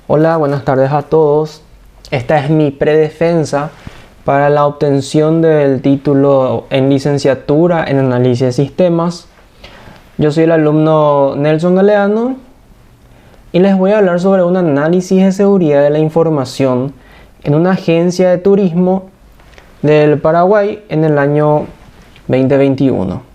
Hola, buenas tardes a todos. Esta es mi predefensa para la obtención del título en licenciatura en análisis de sistemas. Yo soy el alumno Nelson Galeano y les voy a hablar sobre un análisis de seguridad de la información en una agencia de turismo del Paraguay en el año 2021.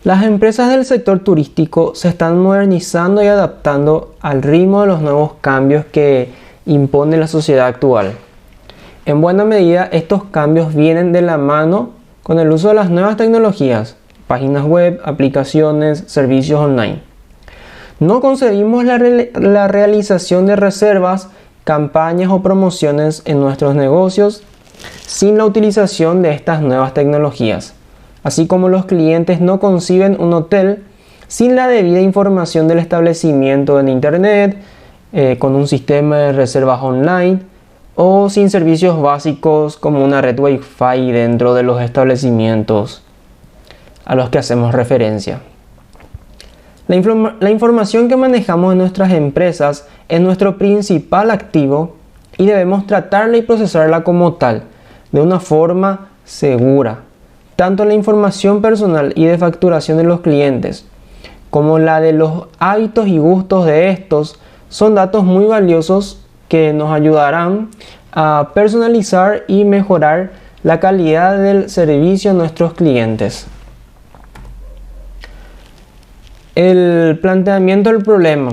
Las empresas del sector turístico se están modernizando y adaptando al ritmo de los nuevos cambios que impone la sociedad actual. En buena medida, estos cambios vienen de la mano con el uso de las nuevas tecnologías, páginas web, aplicaciones, servicios online. No concebimos la realización de reservas, campañas o promociones en nuestros negocios sin la utilización de estas nuevas tecnologías. Así como los clientes no conciben un hotel sin la debida información del establecimiento en internet, con un sistema de reservas online o sin servicios básicos como una red Wi-Fi dentro de los establecimientos a los que hacemos referencia. La información que manejamos en nuestras empresas es nuestro principal activo y debemos tratarla y procesarla como tal, de una forma segura. Tanto la información personal y de facturación de los clientes, como la de los hábitos y gustos de estos, son datos muy valiosos que nos ayudarán a personalizar y mejorar la calidad del servicio a nuestros clientes. El planteamiento del problema.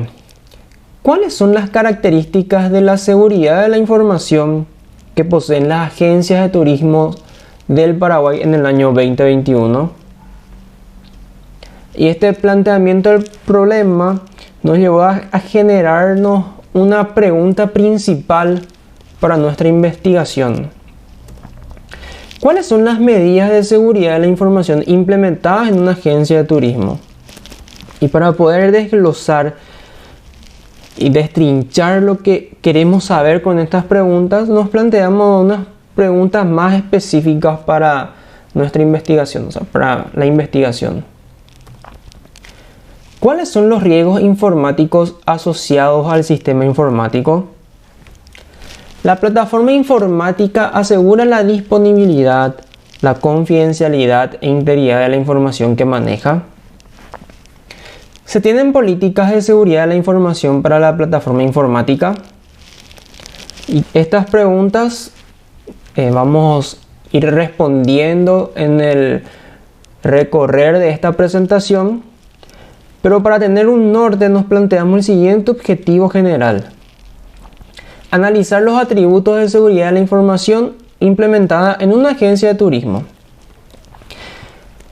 ¿Cuáles son las características de la seguridad de la información que poseen las agencias de turismo del Paraguay en el año 2021? Y este planteamiento del problema nos llevó a generarnos una pregunta principal para nuestra investigación. ¿Cuáles son las medidas de seguridad de la información implementadas en una agencia de turismo? Y para poder desglosar y destrinchar lo que queremos saber con estas preguntas, nos planteamos unas preguntas más específicas para nuestra investigación, o sea, para la investigación. ¿Cuáles son los riesgos informáticos asociados al sistema informático? La plataforma informática asegura la disponibilidad, la confidencialidad e integridad de la información que maneja. ¿Se tienen políticas de seguridad de la información para la plataforma informática? Y estas preguntas vamos a ir respondiendo en el recorrer de esta presentación, pero para tener un norte nos planteamos el siguiente objetivo general: analizar los atributos de seguridad de la información implementada en una agencia de turismo.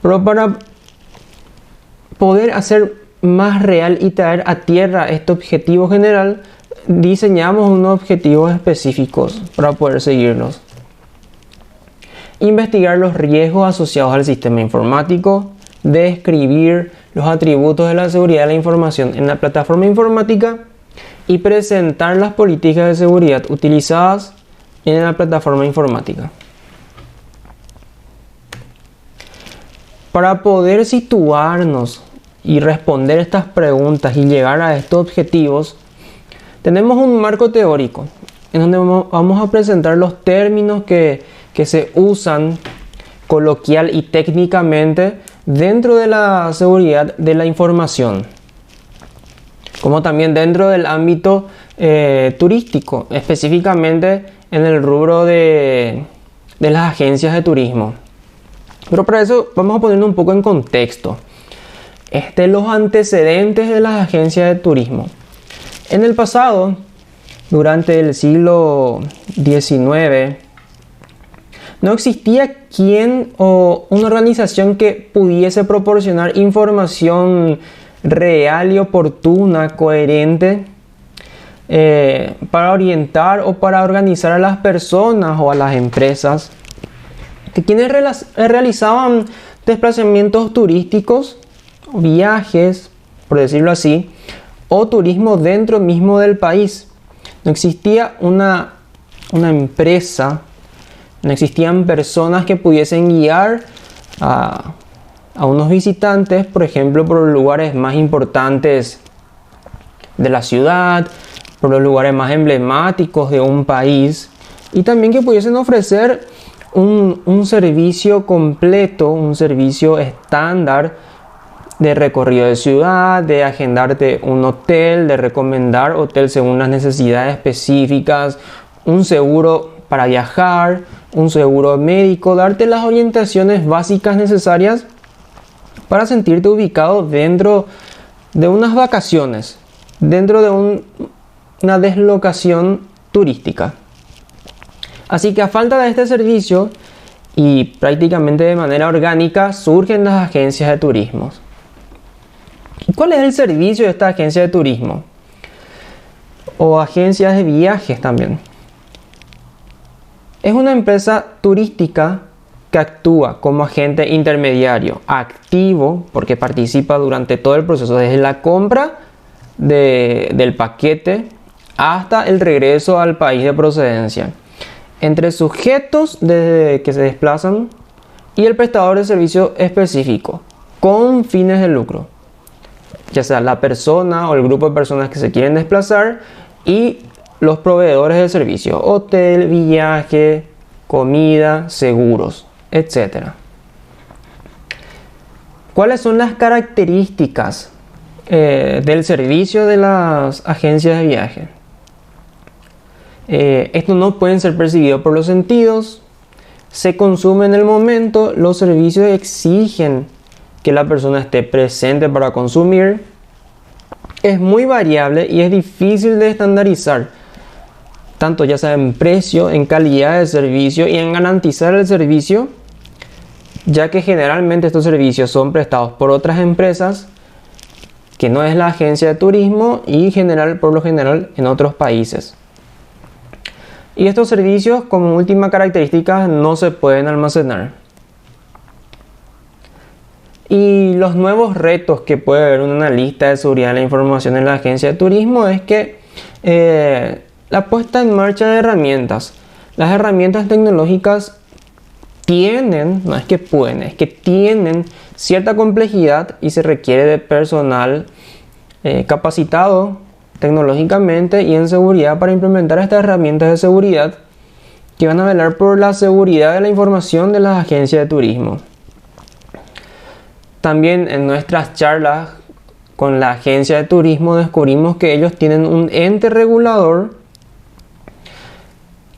Pero para poder hacer más real y traer a tierra este objetivo general, diseñamos unos objetivos específicos para poder seguirlos. Investigar los riesgos asociados al sistema informático, describir los atributos de la seguridad de la información en la plataforma informática y presentar las políticas de seguridad utilizadas en la plataforma informática. Para poder situarnos y responder estas preguntas y llegar a estos objetivos, tenemos un marco teórico en donde vamos a presentar los términos que se usan coloquial y técnicamente dentro de la seguridad de la información, como también dentro del ámbito turístico, específicamente en el rubro de las agencias de turismo. Pero para eso vamos a ponerlo un poco en contexto. Los antecedentes de las agencias de turismo. En el pasado, durante el siglo XIX, no existía quien o una organización que pudiese proporcionar información real y oportuna, coherente, para orientar o para organizar a las personas o a las empresas quienes realizaban desplazamientos turísticos, viajes, por decirlo así, o turismo dentro mismo del país. No existía una empresa, no existían personas que pudiesen guiar a unos visitantes, por ejemplo, por los lugares más importantes de la ciudad, por los lugares más emblemáticos de un país, y también que pudiesen ofrecer un servicio completo, un servicio estándar de recorrido de ciudad, de agendarte un hotel, de recomendar hotel según las necesidades específicas, un seguro para viajar, un seguro médico, darte las orientaciones básicas necesarias para sentirte ubicado dentro de unas vacaciones, dentro de una deslocación turística. Así que a falta de este servicio y prácticamente de manera orgánica surgen las agencias de turismo. ¿Cuál es el servicio de esta agencia de turismo? O agencias de viajes también. Es una empresa turística que actúa como agente intermediario activo porque participa durante todo el proceso, desde la compra del paquete hasta el regreso al país de procedencia, entre sujetos que se desplazan y el prestador de servicio específico con fines de lucro, ya sea la persona o el grupo de personas que se quieren desplazar y los proveedores de servicio, hotel, viaje, comida, seguros, etc. ¿Cuáles son las características del servicio de las agencias de viaje? Estos no pueden ser percibidos por los sentidos, se consume en el momento, los servicios exigen que la persona esté presente para consumir, es muy variable y es difícil de estandarizar, tanto ya sea en precio, en calidad de servicio y en garantizar el servicio, ya que generalmente estos servicios son prestados por otras empresas que no es la agencia de turismo y por lo general en otros países. Y estos servicios, como última característica, no se pueden almacenar. Y los nuevos retos que puede haber un analista de seguridad de la información en la agencia de turismo es que la puesta en marcha de herramientas. Las herramientas tecnológicas tienen, no es que pueden, es que tienen cierta complejidad y se requiere de personal capacitado tecnológicamente y en seguridad para implementar estas herramientas de seguridad que van a velar por la seguridad de la información de las agencias de turismo. También en nuestras charlas con la agencia de turismo descubrimos que ellos tienen un ente regulador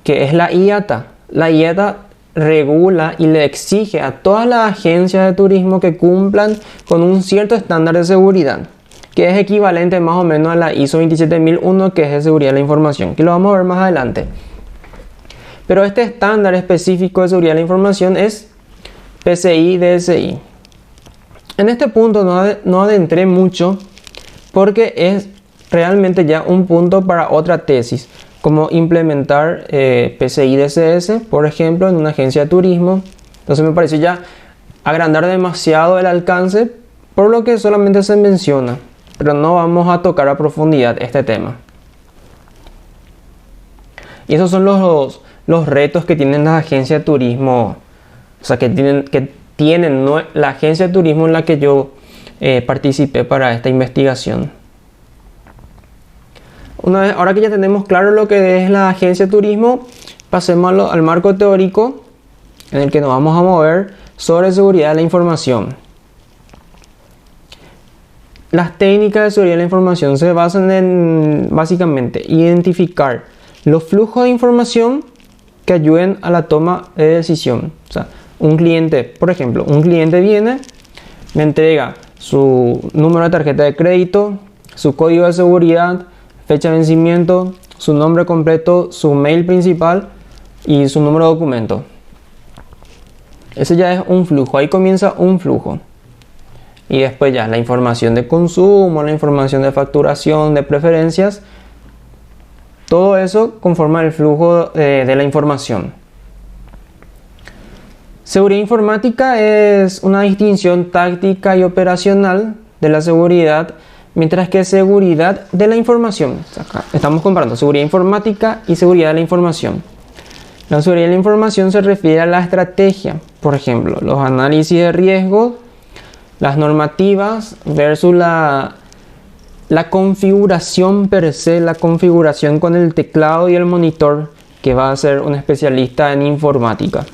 que es la IATA. La IATA regula y le exige a todas las agencias de turismo que cumplan con un cierto estándar de seguridad, que es equivalente más o menos a la ISO 27001, que es de seguridad de la información, que lo vamos a ver más adelante. Pero este estándar específico de seguridad de la información es PCI DSI. En este punto no adentré mucho porque es realmente ya un punto para otra tesis, como implementar PCI DSS, por ejemplo, en una agencia de turismo. Entonces me pareció ya agrandar demasiado el alcance, por lo que solamente se menciona, pero no vamos a tocar a profundidad este tema. Y esos son los retos que tienen las agencias de turismo, o sea, que tienen la agencia de turismo en la que yo participé para esta investigación. Ahora que ya tenemos claro lo que es la agencia de turismo, pasemos al marco teórico en el que nos vamos a mover sobre seguridad de la información. Las técnicas de seguridad de la información se basan en, básicamente, identificar los flujos de información que ayuden a la toma de decisión. O sea, un cliente, por ejemplo, un cliente viene, me entrega su número de tarjeta de crédito, su código de seguridad, fecha de vencimiento, su nombre completo, su mail principal y su número de documento. Ese ya es un flujo, ahí comienza un flujo. Y después ya la información de consumo, la información de facturación, de preferencias, todo eso conforma el flujo de la información. Seguridad informática es una distinción táctica y operacional de la seguridad, mientras que seguridad de la información, acá estamos comparando seguridad informática y seguridad de la información. La seguridad de la información se refiere a la estrategia, por ejemplo, los análisis de riesgo, las normativas versus la configuración per se, la configuración con el teclado y el monitor, que va a ser un especialista en informática.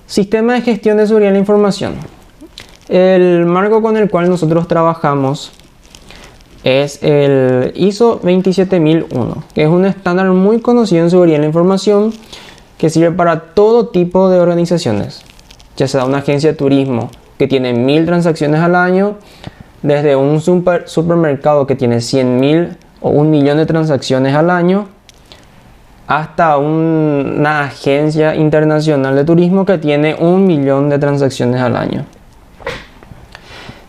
Sistema de gestión de seguridad de la información. El marco con el cual nosotros trabajamos es el ISO 27001, que es un estándar muy conocido en seguridad de la información que sirve para todo tipo de organizaciones, ya sea una agencia de turismo que tiene 1000 transacciones al año, desde un supermercado que tiene 100.000 o 1.000.000 de transacciones al año, hasta una agencia internacional de turismo que tiene 1.000.000 de transacciones al año.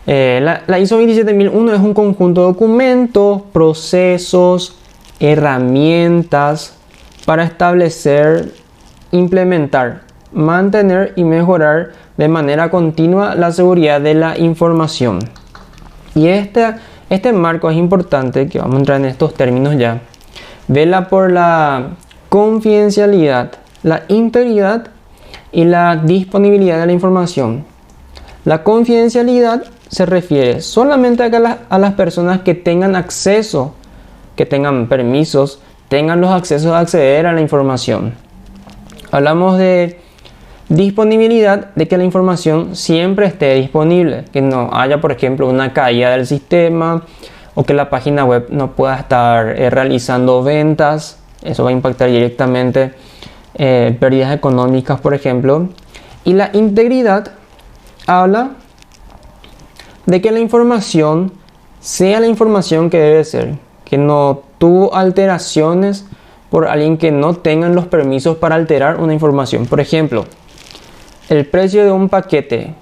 La ISO 27001 es un conjunto de documentos, procesos, herramientas para establecer, implementar, mantener y mejorar de manera continua la seguridad de la información. Y este marco es importante, que vamos a entrar en estos términos ya. Vela por la confidencialidad, la integridad y la disponibilidad de la información. La confidencialidad se refiere solamente a las personas que tengan acceso, que tengan permisos, tengan los accesos a acceder a la información. Hablamos de disponibilidad, de que la información siempre esté disponible, que no haya, por ejemplo, una caída del sistema o que la página web no pueda estar realizando ventas. Eso va a impactar directamente pérdidas económicas, por ejemplo. Y la integridad habla de que la información sea la información que debe ser, que no tuvo alteraciones por alguien que no tengan los permisos para alterar una información. Por ejemplo, el precio de un paquete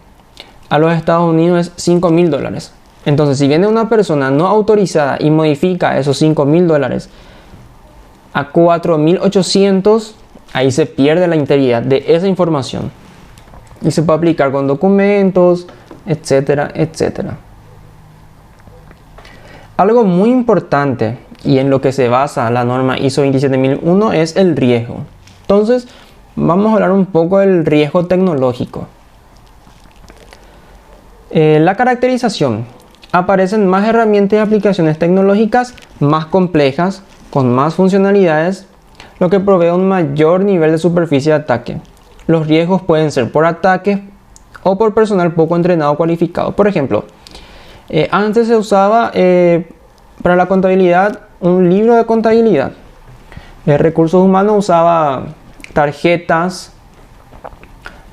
a los Estados Unidos es $5.000. Entonces, si viene una persona no autorizada y modifica esos $5.000 a 4.800, ahí se pierde la integridad de esa información. Y se puede aplicar con documentos, etcétera, etcétera. Algo muy importante y en lo que se basa la norma ISO 27001 es el riesgo. Entonces, vamos a hablar un poco del riesgo tecnológico. La caracterización. Aparecen más herramientas y aplicaciones tecnológicas más complejas, con más funcionalidades, lo que provee un mayor nivel de superficie de ataque. Los riesgos pueden ser por ataques o por personal poco entrenado o cualificado. Por ejemplo, antes se usaba para la contabilidad un libro de contabilidad. Recursos humanos usaba tarjetas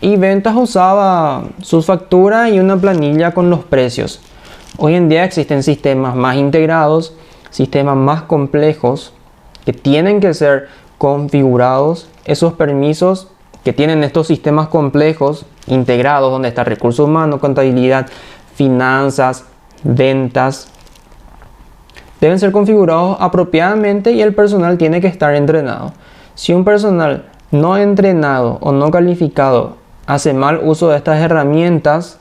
y ventas usaba sus facturas y una planilla con los precios. Hoy en día existen sistemas más integrados, sistemas más complejos que tienen que ser configurados. Esos permisos que tienen estos sistemas complejos integrados, donde está recursos humanos, contabilidad, finanzas, ventas, deben ser configurados apropiadamente y el personal tiene que estar entrenado. Si un personal no entrenado o no calificado hace mal uso de estas herramientas,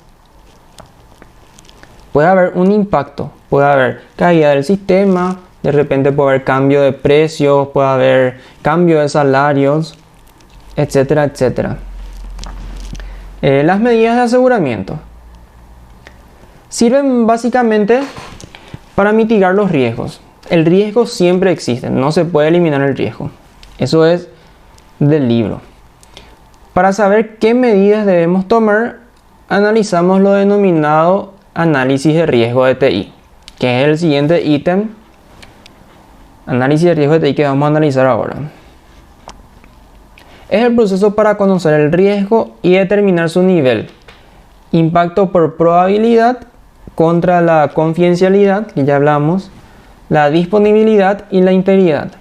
puede haber un impacto, puede haber caída del sistema, de repente puede haber cambio de precios, puede haber cambio de salarios, etcétera, etcétera. Las medidas de aseguramiento sirven básicamente para mitigar los riesgos. El riesgo siempre existe, no se puede eliminar el riesgo. Eso es del libro. Para saber qué medidas debemos tomar, analizamos lo denominado análisis de riesgo de TI, que es el siguiente ítem. Análisis de riesgo de TI que vamos a analizar ahora. Es el proceso para conocer el riesgo y determinar su nivel. Impacto por probabilidad contra la confidencialidad, que ya hablamos, la disponibilidad y la integridad.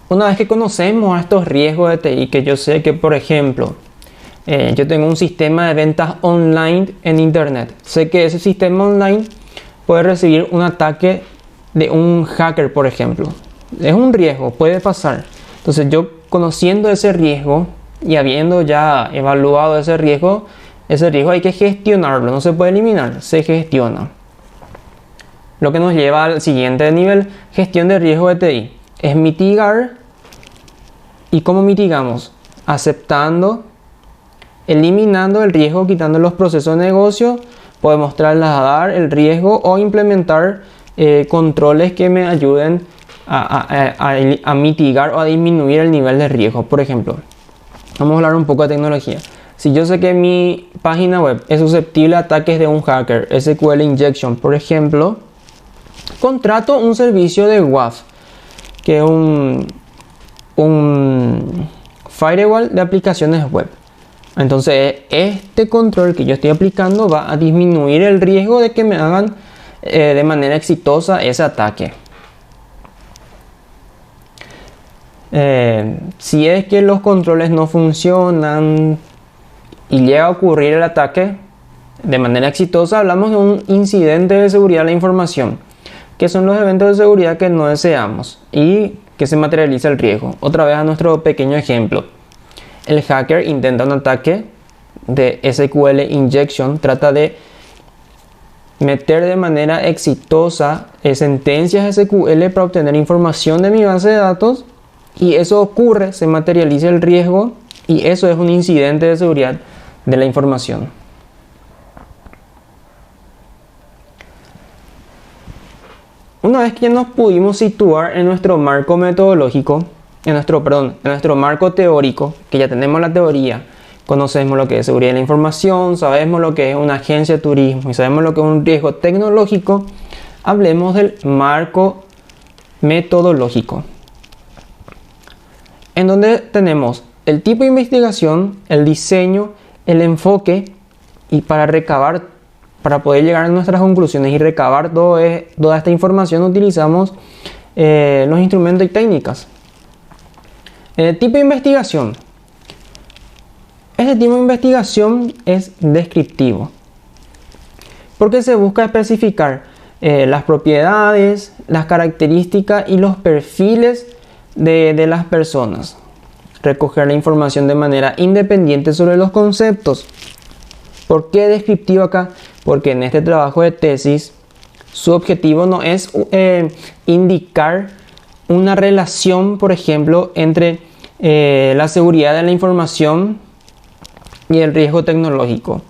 Una vez que conocemos a estos riesgos de TI, que yo sé que, por ejemplo, yo tengo un sistema de ventas online en internet. Sé que ese sistema online puede recibir un ataque de un hacker, por ejemplo. Es un riesgo, puede pasar. Entonces yo, conociendo ese riesgo y habiendo ya evaluado ese riesgo hay que gestionarlo, no se puede eliminar, se gestiona. Lo que nos lleva al siguiente nivel, gestión de riesgo de TI. Es mitigar. ¿Y cómo mitigamos? Aceptando, eliminando el riesgo, quitando los procesos de negocio, Podemos trasladar el riesgo o implementar controles que me ayuden a mitigar o a disminuir el nivel de riesgo. Por ejemplo, vamos a hablar un poco de tecnología. Si yo sé que mi página web es susceptible a ataques de un hacker, SQL injection, por ejemplo, contrato un servicio de WAF, que es un firewall de aplicaciones web. Entonces, este control que yo estoy aplicando va a disminuir el riesgo de que me hagan de manera exitosa ese ataque. Si es que los controles no funcionan y llega a ocurrir el ataque de manera exitosa, hablamos de un incidente de seguridad de la información, que son los eventos de seguridad que no deseamos y que se materializa el riesgo. Otra vez a nuestro pequeño ejemplo. El hacker intenta un ataque de SQL injection, trata de meter de manera exitosa sentencias SQL para obtener información de mi base de datos, y eso ocurre, se materializa el riesgo y eso es un incidente de seguridad de la información. Una vez que nos pudimos situar en nuestro marco metodológico, en nuestro marco teórico, que ya tenemos la teoría, conocemos lo que es seguridad de la información, sabemos lo que es una agencia de turismo y sabemos lo que es un riesgo tecnológico, hablemos del marco metodológico, en donde tenemos el tipo de investigación, el diseño, el enfoque, y para poder llegar a nuestras conclusiones y recabar toda esta información utilizamos los instrumentos y técnicas. Tipo de investigación. Este tipo de investigación es descriptivo, porque se busca especificar las propiedades, las características y los perfiles de las personas. Recoger la información de manera independiente sobre los conceptos. ¿Por qué descriptivo acá? Porque en este trabajo de tesis su objetivo no es indicar una relación, por ejemplo, entre la seguridad de la información y el riesgo tecnológico.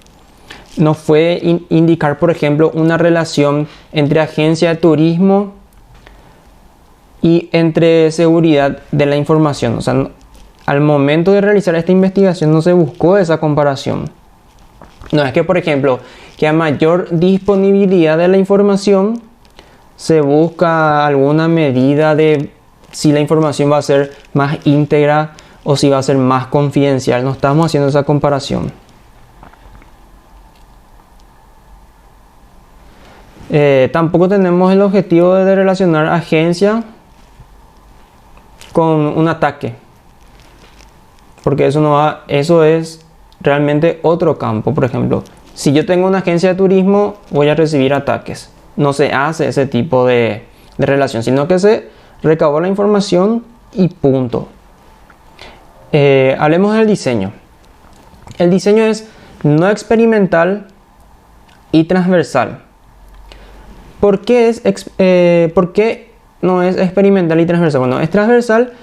No fue indicar, por ejemplo, una relación entre agencia de turismo y entre seguridad de la información. O sea, al momento de realizar esta investigación no se buscó esa comparación. No es que, por ejemplo, que a mayor disponibilidad de la información se busca alguna medida de si la información va a ser más íntegra o si va a ser más confidencial. No estamos haciendo esa comparación. Tampoco tenemos el objetivo de relacionar agencia con un ataque, porque eso es realmente otro campo. Por ejemplo, si yo tengo una agencia de turismo, voy a recibir ataques. No se hace ese tipo de relación, sino que se recabó la información y punto. Hablemos del diseño. El diseño es no experimental y transversal. ¿Por qué no es experimental y transversal? Bueno, es transversal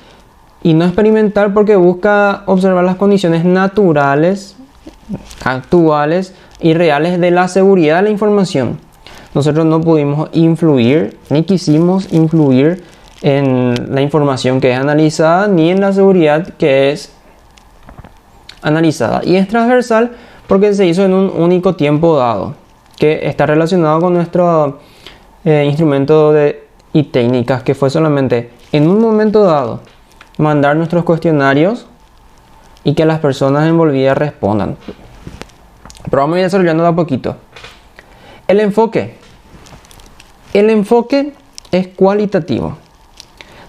y no experimental porque busca observar las condiciones naturales, actuales y reales de la seguridad de la información. Nosotros no pudimos influir, ni quisimos influir en la información que es analizada, ni en la seguridad que es analizada. Y es transversal porque se hizo en un único tiempo dado, que está relacionado con nuestro instrumento y técnicas, que fue solamente en un momento dado mandar nuestros cuestionarios y que las personas envolvidas respondan. Pero vamos a ir desarrollando de a poquito. El enfoque es cualitativo.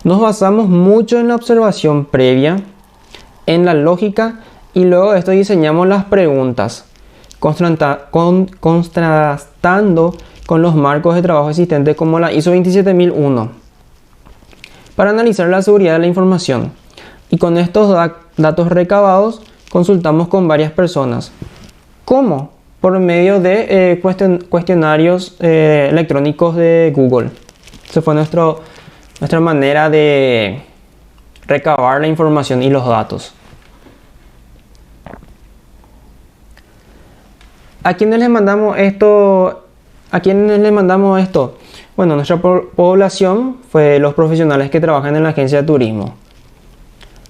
Nos basamos mucho en la observación previa, en la lógica, y luego de esto diseñamos las preguntas, contrastando con los marcos de trabajo existentes como la ISO 27001 para analizar la seguridad de la información. Y con estos datos recabados consultamos con varias personas. ¿Cómo? Por medio de cuestionarios electrónicos de Google. Esa fue nuestra manera de recabar la información y los datos. ¿A quiénes les mandamos esto? ¿A quiénes les mandamos esto? Bueno, nuestra población fue los profesionales que trabajan en la agencia de turismo.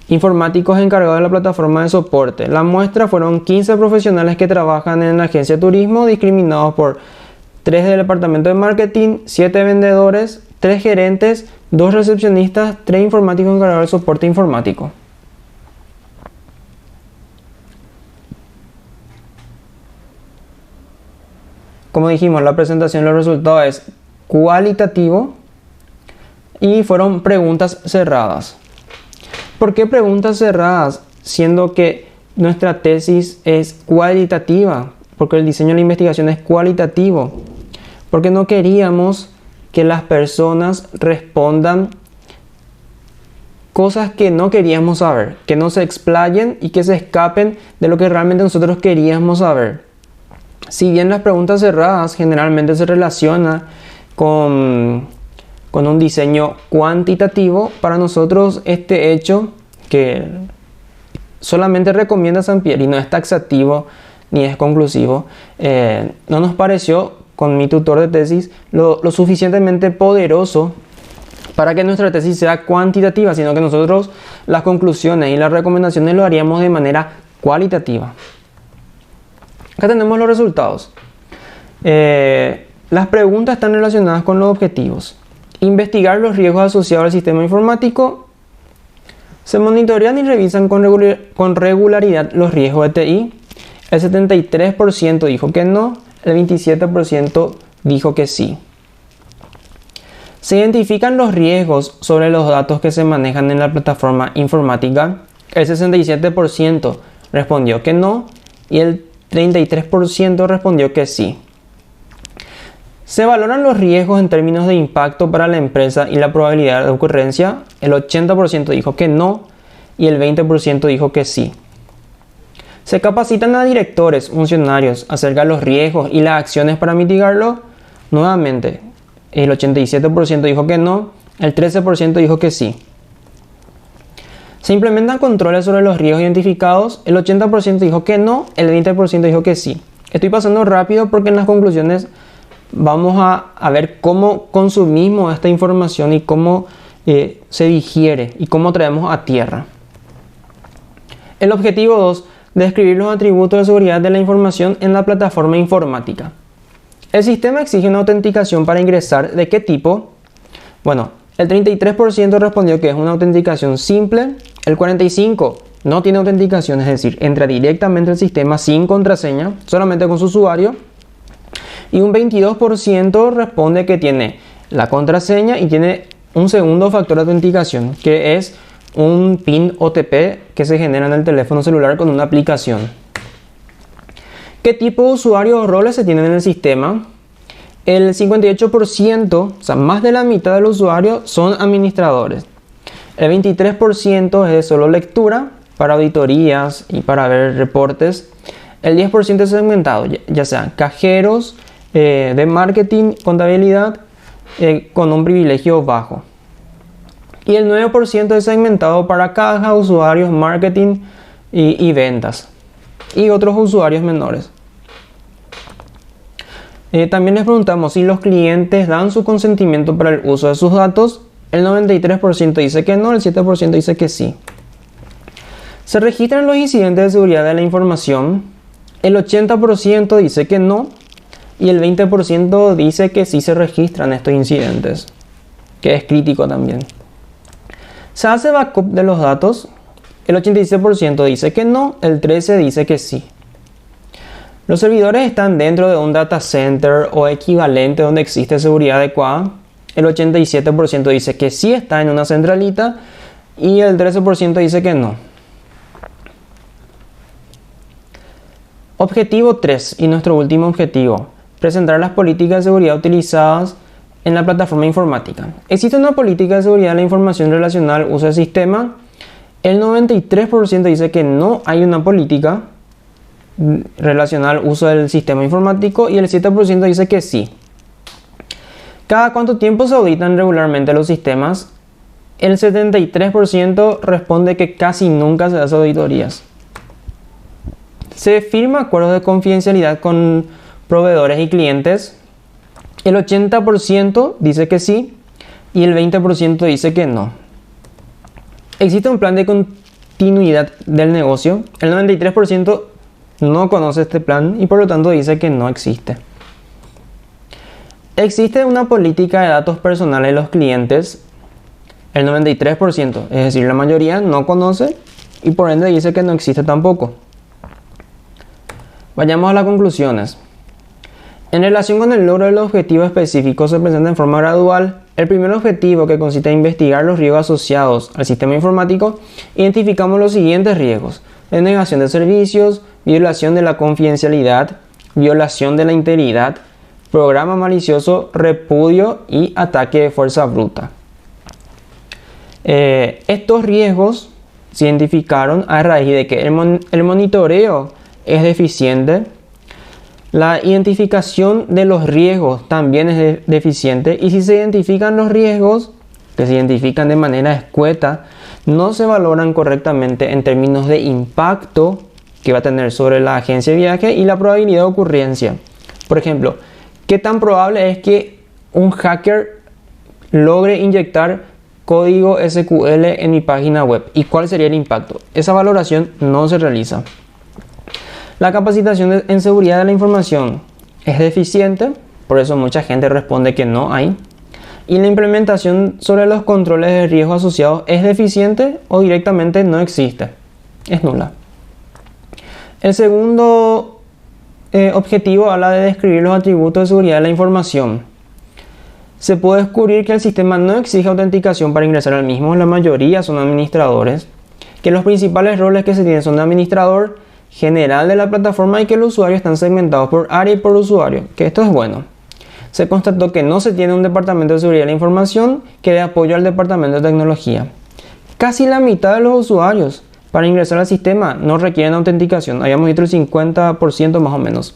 Informáticos encargados de la plataforma de soporte. La muestra fueron 15 profesionales que trabajan en la agencia de turismo, discriminados por 3 del departamento de marketing, 7 vendedores, 3 gerentes, 2 recepcionistas, 3 informáticos encargados del soporte informático. Como dijimos, la presentación de los resultados es cualitativo y fueron preguntas cerradas. ¿Por qué preguntas cerradas? Siendo que nuestra tesis es cualitativa, porque el diseño de la investigación es cualitativo, porque no queríamos que las personas respondan cosas que no queríamos saber, que no se explayen y que se escapen de lo que realmente nosotros queríamos saber. Si bien las preguntas cerradas generalmente se relacionan con un diseño cuantitativo, para nosotros este hecho, que solamente recomienda Sampieri y no es taxativo ni es conclusivo, no nos pareció con mi tutor de tesis lo suficientemente poderoso para que nuestra tesis sea cuantitativa, sino que nosotros las conclusiones y las recomendaciones lo haríamos de manera cualitativa. Acá tenemos los resultados. Las preguntas están relacionadas con los objetivos. Investigar los riesgos asociados al sistema informático. Se monitorean y revisan con regularidad los riesgos de TI. El 73% dijo que no, el 27% dijo que sí. Se identifican los riesgos sobre los datos que se manejan en la plataforma informática. El 67% respondió que no y el 33% respondió que sí. Se valoran los riesgos en términos de impacto para la empresa y la probabilidad de ocurrencia. El 80% dijo que no y el 20% dijo que sí. Se capacitan a directores, funcionarios acerca de los riesgos y las acciones para mitigarlo. Nuevamente, el 87% dijo que no, el 13% dijo que sí. Se implementan controles sobre los riesgos identificados. El 80% dijo que no, el 20% dijo que sí. Estoy pasando rápido porque en las conclusiones vamos a ver cómo consumimos esta información y cómo se digiere y cómo traemos a tierra. El objetivo 2, describir los atributos de seguridad de la información en la plataforma informática. El sistema exige una autenticación para ingresar. ¿De qué tipo? Bueno, el 33% respondió que es una autenticación simple. El 45% no tiene autenticación, es decir, entra directamente al sistema sin contraseña, solamente con su usuario. Y un 22% responde que tiene la contraseña y tiene un segundo factor de autenticación, que es un PIN OTP que se genera en el teléfono celular con una aplicación. ¿Qué tipo de usuarios o roles se tienen en el sistema? El 58%, o sea, más de la mitad de los usuarios son administradores. El 23% es de solo lectura para auditorías y para ver reportes. El 10% es segmentado, ya sean cajeros, de marketing, contabilidad, con un privilegio bajo. Y el 9% es segmentado para caja, usuarios, marketing y ventas. Y otros usuarios menores. También les preguntamos si los clientes dan su consentimiento para el uso de sus datos. El 93% dice que no, el 7% dice que sí. Se registran los incidentes de seguridad de la información. El 80% dice que no y el 20% dice que sí se registran estos incidentes, que es crítico también. ¿Se hace backup de los datos? El 86% dice que no, el 13% dice que sí. Los servidores están dentro de un data center o equivalente donde existe seguridad adecuada. El 87% dice que sí está en una centralita y el 13% dice que no. Objetivo 3 y nuestro último objetivo: presentar las políticas de seguridad utilizadas en la plataforma informática. ¿Existe una política de seguridad de la información relacional al uso del sistema? El 93% dice que no hay una política relacional al uso del sistema informático y el 7% dice que sí. ¿Cada cuánto tiempo se auditan regularmente los sistemas? El 73% responde que casi nunca se hacen auditorías. ¿Se firma acuerdos de confidencialidad con proveedores y clientes? El 80% dice que sí y el 20% dice que no. ¿Existe un plan de continuidad del negocio? El 93% no conoce este plan y por lo tanto dice que no existe. ¿Existe una política de datos personales de los clientes? El 93%, es decir, la mayoría no conoce y por ende dice que no existe tampoco. Vayamos a las conclusiones. En relación con el logro del objetivo específico se presenta en forma gradual. El primer objetivo, que consiste en investigar los riesgos asociados al sistema informático, identificamos los siguientes riesgos: denegación de servicios, violación de la confidencialidad, violación de la integridad, programa malicioso, repudio y ataque de fuerza bruta. Estos riesgos se identificaron a raíz de que el monitoreo es deficiente, la identificación de los riesgos también es deficiente, y si se identifican los riesgos, que se identifican de manera escueta, no se valoran correctamente en términos de impacto que va a tener sobre la agencia de viaje y la probabilidad de ocurrencia. Por ejemplo, ¿qué tan probable es que un hacker logre inyectar código SQL en mi página web? ¿Y cuál sería el impacto? Esa valoración no se realiza. La capacitación en seguridad de la información es deficiente, por eso mucha gente responde que no hay. Y la implementación sobre los controles de riesgo asociados es deficiente o directamente no existe, es nula. El segundo objetivo habla de describir los atributos de seguridad de la información. Se puede descubrir que el sistema no exige autenticación para ingresar al mismo, la mayoría son administradores, que los principales roles que se tienen son de administrador general de la plataforma y que los usuarios están segmentados por área y por usuario, que esto es bueno. Se constató que no se tiene un departamento de seguridad de la información que dé apoyo al departamento de tecnología. Casi la mitad de los usuarios para ingresar al sistema no requieren autenticación, habíamos dicho el 50% más o menos.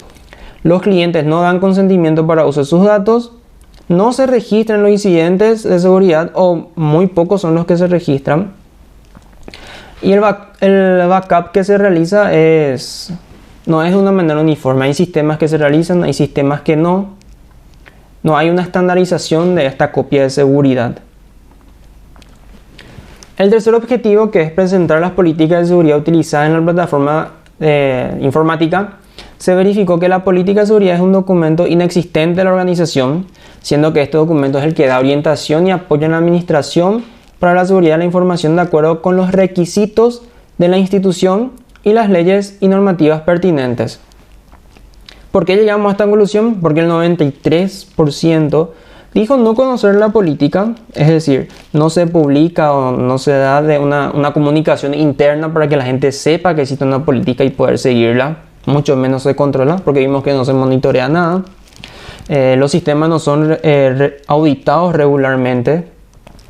Los clientes no dan consentimiento para uso de sus datos, no se registran los incidentes de seguridad o muy pocos son los que se registran. Y el backup que se realiza no es de una manera uniforme. Hay sistemas que se realizan, hay sistemas que no. No hay una estandarización de esta copia de seguridad. El tercer objetivo, que es presentar las políticas de seguridad utilizadas en la plataforma informática, se verificó que la política de seguridad es un documento inexistente de la organización, siendo que este documento es el que da orientación y apoyo en la administración para la seguridad de la información de acuerdo con los requisitos de la institución y las leyes y normativas pertinentes. ¿Por qué llegamos a esta conclusión? Porque el 93% dijo no conocer la política, es decir, no se publica o no se da de una comunicación interna para que la gente sepa que existe una política y poder seguirla, mucho menos se controla, porque vimos que no se monitorea nada. Los sistemas no son auditados regularmente.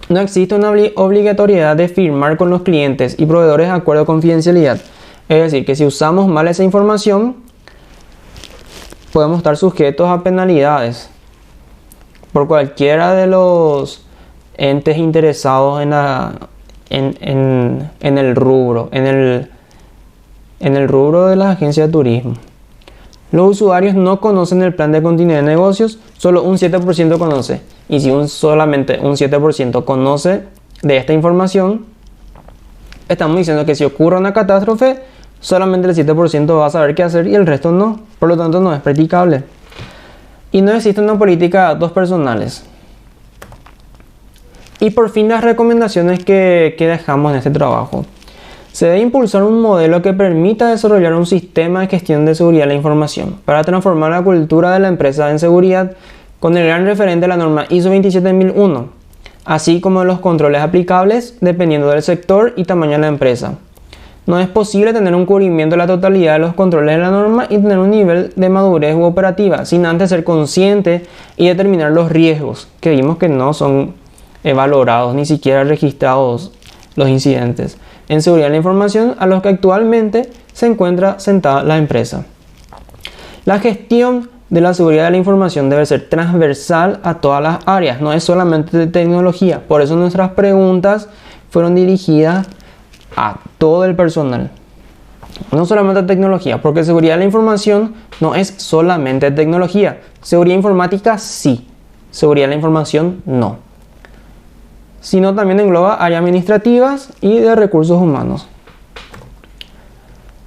No existe una obligatoriedad de firmar con los clientes y proveedores de acuerdo de confidencialidad. Es decir, que si usamos mal esa información, podemos estar sujetos a penalidades por cualquiera de los entes interesados en el rubro, en el rubro de las agencias de turismo. Los usuarios no conocen el plan de continuidad de negocios, solo un 7% conoce. Y si solamente un 7% conoce de esta información, estamos diciendo que si ocurre una catástrofe, solamente el 7% va a saber qué hacer y el resto no. Por lo tanto, no es practicable. Y no existe una política de datos personales. Y por fin, las recomendaciones que dejamos en este trabajo. Se debe impulsar un modelo que permita desarrollar un sistema de gestión de seguridad de la información para transformar la cultura de la empresa en seguridad con el gran referente a la norma ISO 27001, así como los controles aplicables dependiendo del sector y tamaño de la empresa. No es posible tener un cubrimiento de la totalidad de los controles de la norma y tener un nivel de madurez operativa sin antes ser consciente y determinar los riesgos, que vimos que no son valorados ni siquiera registrados los incidentes en seguridad de la información a los que actualmente se encuentra sentada la empresa. La gestión de la seguridad de la información debe ser transversal a todas las áreas, no es solamente de tecnología. Por eso nuestras preguntas fueron dirigidas a todo el personal. No solamente tecnología, porque seguridad de la información no es solamente tecnología. Seguridad informática sí, seguridad de la información no. Sino también engloba áreas administrativas y de recursos humanos.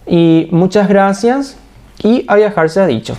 Y muchas gracias y a viajar se ha dicho.